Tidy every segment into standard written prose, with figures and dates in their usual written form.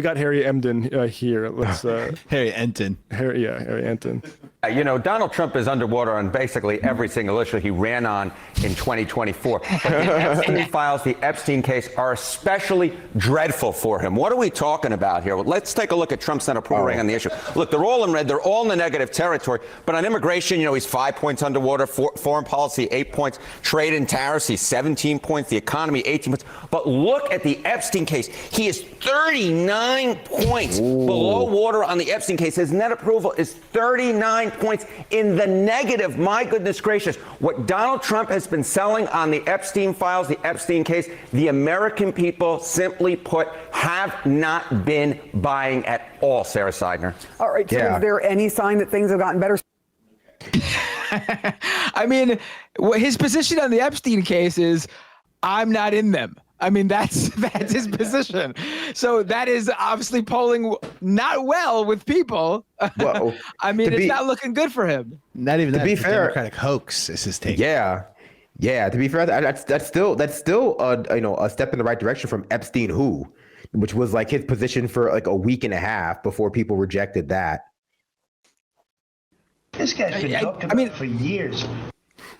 We got Harry Emden here. Let's Harry Enton. Harry Emden. You know, Donald Trump is underwater on basically every single issue he ran on in 2024. But the Epstein files, the Epstein case, are especially dreadful for him. What are we talking about here? Well, let's take a look at Trump's Senate approval rating on the issue. Look, they're all in red. They're all in the negative territory. But on immigration, you know, he's 5 points underwater. Foreign policy, 8 points. Trade and tariffs, he's 17 points. The economy, 18 points. But look at the Epstein case. He is 39 points below water on the Epstein case. His net approval is 39 points in the negative. My goodness gracious. What Donald Trump has been selling on the Epstein files, the Epstein case, the American people, simply put, have not been buying at all, Sarah Seidner. All right. So is there any sign that things have gotten better? I mean, his position on the Epstein case is, I'm not in them. I mean, that's his position. So that is obviously polling not well with people. Well, I mean, it's not looking good for him. Not even to that. be The fair, Democratic hoax is his take. Yeah. To be fair, that's still a step in the right direction from Epstein, which was like his position for like a week and a half before people rejected that. This guy's been talking about it for years.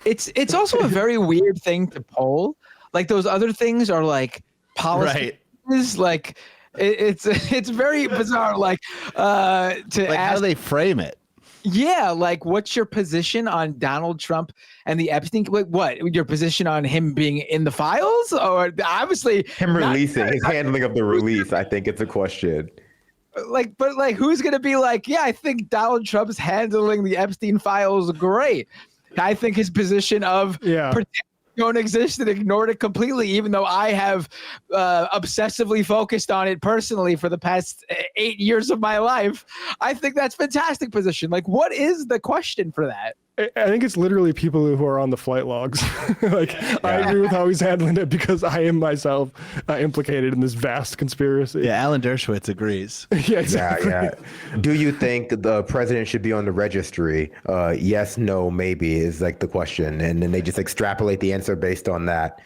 It's also a very weird thing to poll. Like those other things are like policy, right? Like it's very bizarre. Like to like ask, how they frame it. Yeah, like what's your position on Donald Trump and the Epstein? Like, what your position on him being in the files, or obviously him releasing his handling of the release? I think it's a question. But who's gonna be like, yeah, I think Donald Trump's handling the Epstein files great. I think his position of don't exist and ignored it completely, even though I have obsessively focused on it personally for the past 8 years of my life. I think that's fantastic position. Like, what is the question for that? I think it's literally people who are on the flight logs. I agree with how he's handling it because I am myself implicated in this vast conspiracy. Yeah, Alan Dershowitz agrees. Yeah, exactly. Yeah. Do you think the president should be on the registry? Yes, no, maybe is like the question. And then they just extrapolate the answer based on that.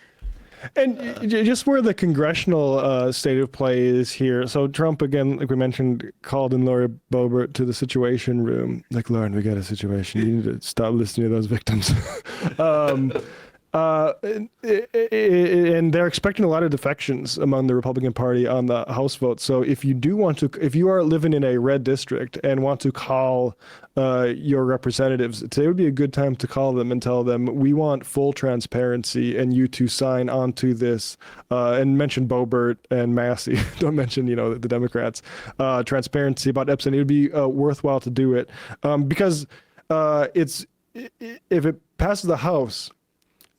And just where the congressional state of play is here. So Trump, again, like we mentioned, called in Lori Boebert to the Situation Room. Like, Lauren, we got a situation. You need to stop listening to those victims. And they're expecting a lot of defections among the Republican Party on the House vote. So if you are living in a red district and want to call your representatives, today would be a good time to call them and tell them, we want full transparency and you to sign onto this, and mention Boebert and Massey. Don't mention, the Democrats, transparency about Epstein. It would be worthwhile to do it because if it passes the House,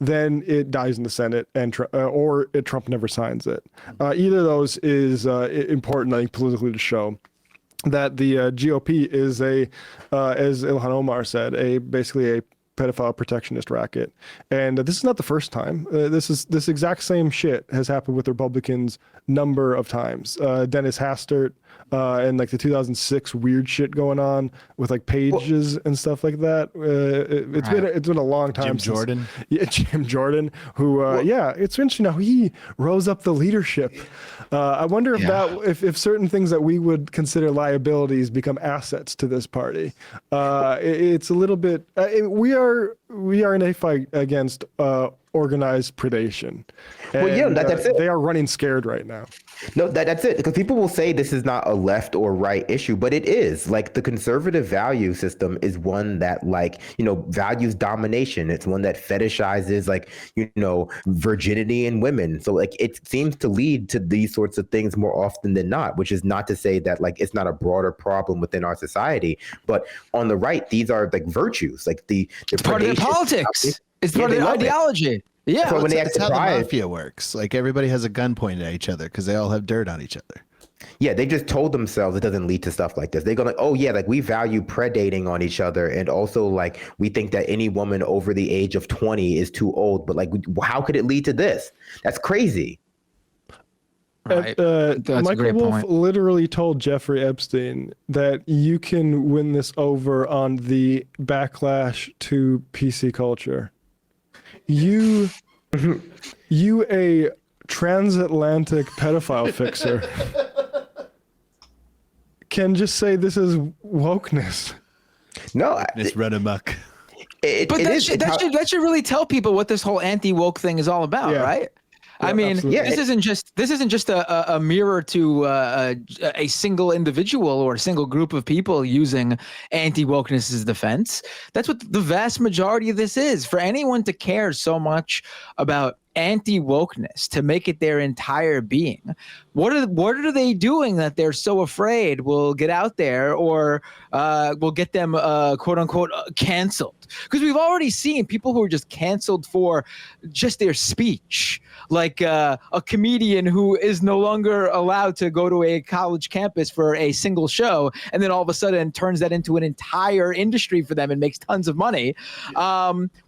then it dies in the Senate, and Trump never signs it. Either of those is important, I think, politically to show that the GOP is as Ilhan Omar said, basically a pedophile protectionist racket. And this is not the first time. This exact same shit has happened with Republicans number of times. Dennis Hastert, and like the 2006 weird shit going on with like pages and stuff like that. It's been a long time. Jordan. Yeah, Jim Jordan, who it's interesting how he rose up the leadership. I wonder if certain things that we would consider liabilities become assets to this party. It's a little bit. We are in a fight against organized predation. And, that's it. They are running scared right now. No, that's it. Because people will say this is not a left or right issue, but it is. Like the conservative value system is one that values domination. It's one that fetishizes virginity in women. So like it seems to lead to these sorts of things more often than not, which is not to say that like it's not a broader problem within our society. But on the right, these are like virtues, like it's part of their politics. It's part of their ideology. Yeah, so when that's how the mafia works. Like everybody has a gun pointed at each other because they all have dirt on each other. Yeah, they just told themselves it doesn't lead to stuff like this. They go like, oh yeah, like we value predating on each other, and also like we think that any woman over the age of 20 is too old. But like, how could it lead to this? That's crazy. Right. Michael Wolff literally told Jeffrey Epstein that you can win this over on the backlash to PC culture. You a transatlantic pedophile fixer. can just say this is wokeness. No, Just run amok. That should really tell people what this whole anti-woke thing is all about, right? I mean, this isn't just a mirror to a single individual or a single group of people using anti-wokeness as defense. That's what the vast majority of this is. For anyone to care so much about anti-wokeness, to make it their entire being, what are they doing that they're so afraid will get out there or will get them quote unquote canceled? Because we've already seen people who are just canceled for just their speech, like a comedian who is no longer allowed to go to a college campus for a single show, and then all of a sudden turns that into an entire industry for them and makes tons of money.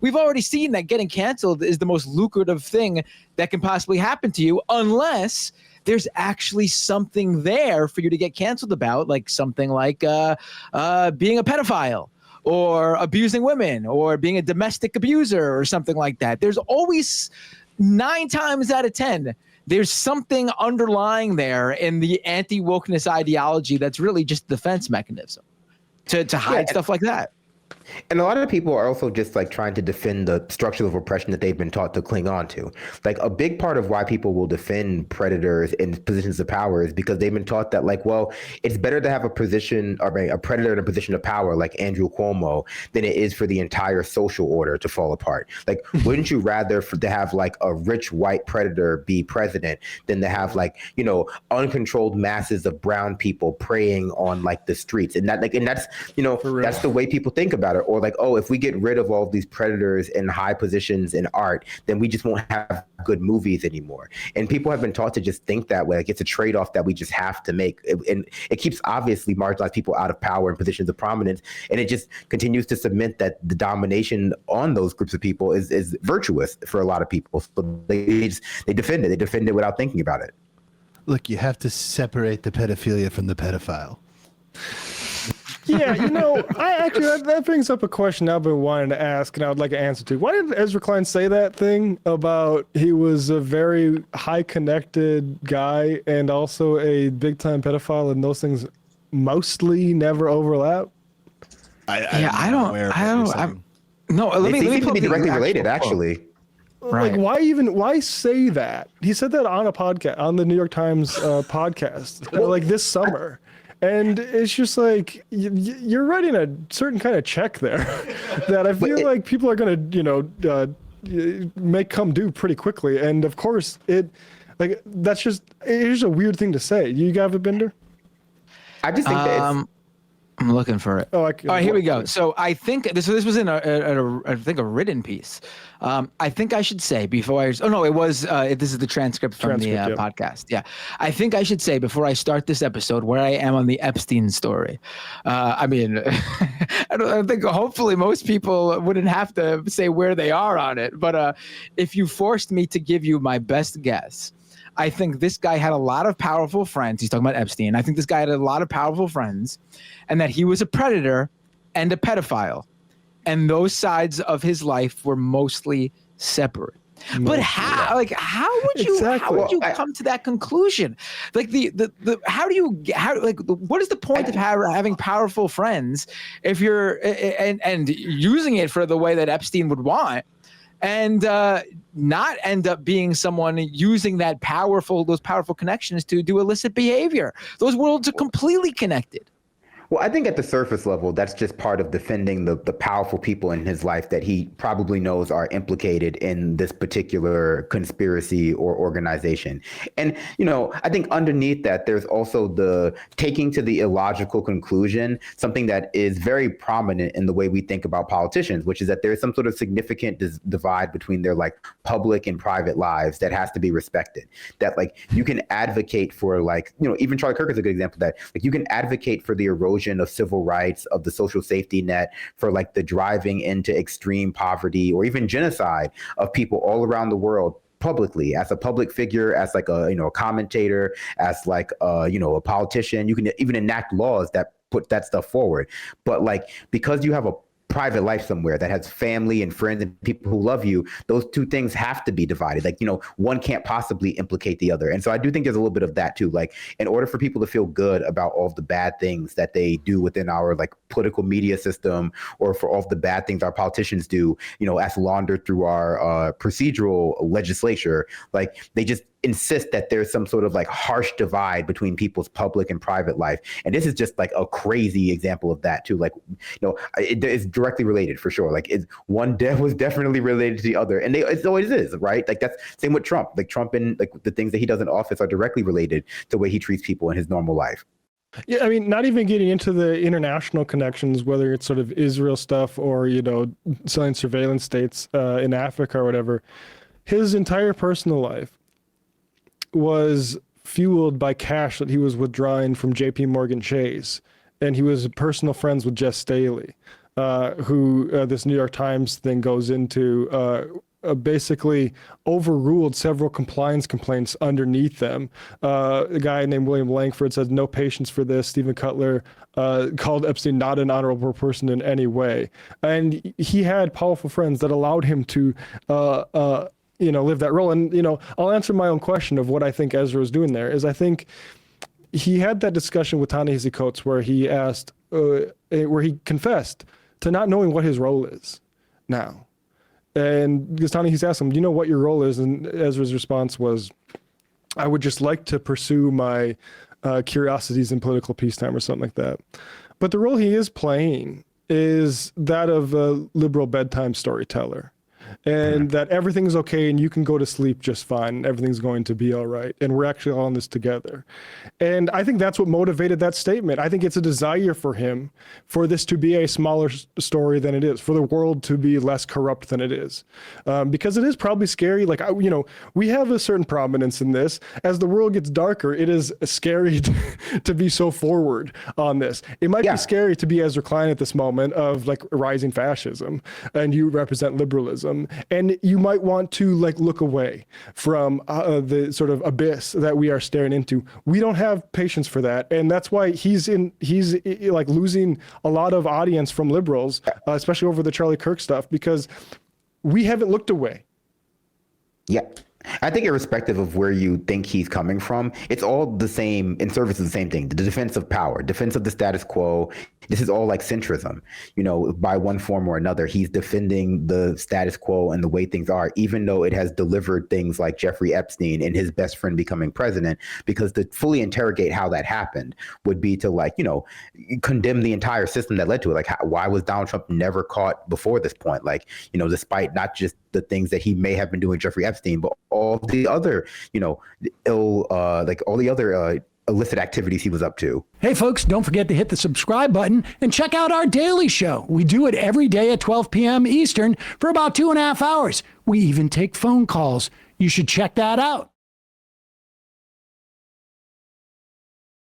We've already seen that getting canceled is the most lucrative thing that can possibly happen to you, unless there's actually something there for you to get canceled about, like something like being a pedophile or abusing women or being a domestic abuser or something like that. There's always 9 times out of 10, there's something underlying there in the anti-wokeness ideology that's really just a defense mechanism to hide stuff like that. And a lot of people are also just like trying to defend the structures of oppression that they've been taught to cling on to. Like a big part of why people will defend predators in positions of power is because they've been taught that, like, well, it's better to have a position or a predator in a position of power like Andrew Cuomo than it is for the entire social order to fall apart. Like, wouldn't you rather to have like a rich white predator be president than to have like, you know, uncontrolled masses of brown people preying on like the streets? And that's, you know, that's the way people think about it. Or like, oh, if we get rid of all of these predators in high positions in art, then we just won't have good movies anymore. And people have been taught to just think that way. Like it's a trade-off that we just have to make. And it keeps obviously marginalized people out of power and positions of prominence. And it just continues to cement that the domination on those groups of people is virtuous for a lot of people. So they defend it. They defend it without thinking about it. Look, you have to separate the pedophilia from the pedophile. Yeah, you know, that brings up a question I've been wanting to ask, and I would like an answer to. Why did Ezra Klein say that thing about he was a very high connected guy and also a big time pedophile, and those things mostly never overlap? Let me be directly related, actually. Right. Like, why say that? He said that on a podcast, on the New York Times podcast, like this summer. And it's just like, you're writing a certain kind of check there that I feel like people are going to, you know, make come due pretty quickly. And of course, it's just a weird thing to say. You got it, Bender? I just think that I'm looking for it. All right, here we go. So I think this was in a written piece. I think I should say before I. Oh no, it was. This is the transcript from the podcast. Yeah, I think I should say before I start this episode where I am on the Epstein story. I mean, I think hopefully most people wouldn't have to say where they are on it. But if you forced me to give you my best guess, I think this guy had a lot of powerful friends. He's talking about Epstein. I think this guy had a lot of powerful friends, and that he was a predator and a pedophile. And those sides of his life were mostly separate. But how would you come to that conclusion? Like what is the point of having powerful friends if you're and using it for the way that Epstein would want? And not end up being someone using those powerful connections to do illicit behavior. Those worlds are completely connected. Well, I think at the surface level, that's just part of defending the powerful people in his life that he probably knows are implicated in this particular conspiracy or organization. And, you know, I think underneath that, there's also the taking to the illogical conclusion, something that is very prominent in the way we think about politicians, which is that there's some sort of significant divide between their like public and private lives that has to be respected. That like you can advocate for like, you know, even Charlie Kirk is a good example of that. Like you can advocate for the erosion of civil rights, of the social safety net, for like the driving into extreme poverty or even genocide of people all around the world publicly, as a public figure, as like a, you know, a commentator, as like you know, a politician. You can even enact laws that put that stuff forward. But like, because you have a private life somewhere, that has family and friends and people who love you, those two things have to be divided. Like, one can't possibly implicate the other. And so I do think there's a little bit of that too. Like, in order for people to feel good about all of the bad things that they do within our like political media system, or for all of the bad things our politicians do, as laundered through our procedural legislature, like they just insist that there's some sort of like harsh divide between people's public and private life. And this is just like a crazy example of that too. Like, it's directly related for sure. Like one was definitely related to the other, and it always is, right? Like that's same with Trump. Like Trump and like the things that he does in office are directly related to the way he treats people in his normal life. Yeah, I mean, not even getting into the international connections, whether it's sort of Israel stuff or, selling surveillance states in Africa or whatever. His entire personal life was fueled by cash that he was withdrawing from JP Morgan Chase. And he was personal friends with Jess Staley, who this New York Times thing goes into, basically overruled several compliance complaints underneath them. A guy named William Langford said, no patience for this. Stephen Cutler called Epstein not an honorable person in any way. And he had powerful friends that allowed him to live that role. And, I'll answer my own question of what I think Ezra is doing there is I think he had that discussion with Ta-Nehisi Coates where he asked, where he confessed to not knowing what his role is now. And because Ta-Nehisi asked him, do you know what your role is? And Ezra's response was, I would just like to pursue my curiosities in political peacetime or something like that. But the role he is playing is that of a liberal bedtime storyteller. And that everything's okay and you can go to sleep just fine. Everything's going to be all right. And we're actually all in this together. And I think that's what motivated that statement. I think it's a desire for him for this to be a smaller story than it is, for the world to be less corrupt than it is. Because it is probably scary. Like, we have a certain prominence in this. As the world gets darker, it is scary to be so forward on this. It might be scary to be Ezra Klein at this moment of like rising fascism, and you represent liberalism. And you might want to like look away from the sort of abyss that we are staring into. We don't have patience for that, and that's why he's like losing a lot of audience from liberals, especially over the Charlie Kirk stuff, because we haven't looked away. Yeah. I think irrespective of where you think he's coming from, it's all the same in service of the same thing. The defense of power, defense of the status quo. This is all like centrism, by one form or another. He's defending the status quo and the way things are, even though it has delivered things like Jeffrey Epstein and his best friend becoming president, because to fully interrogate how that happened would be to condemn the entire system that led to it. Like, why was Donald Trump never caught before this point? Like, despite not just the things that he may have been doing Jeffrey Epstein, but all the other, all the other illicit activities he was up to. Hey folks, don't forget to hit the subscribe button and check out our daily show. We do it every day at 12 p.m. Eastern for about 2.5 hours. We even take phone calls. You should check that out.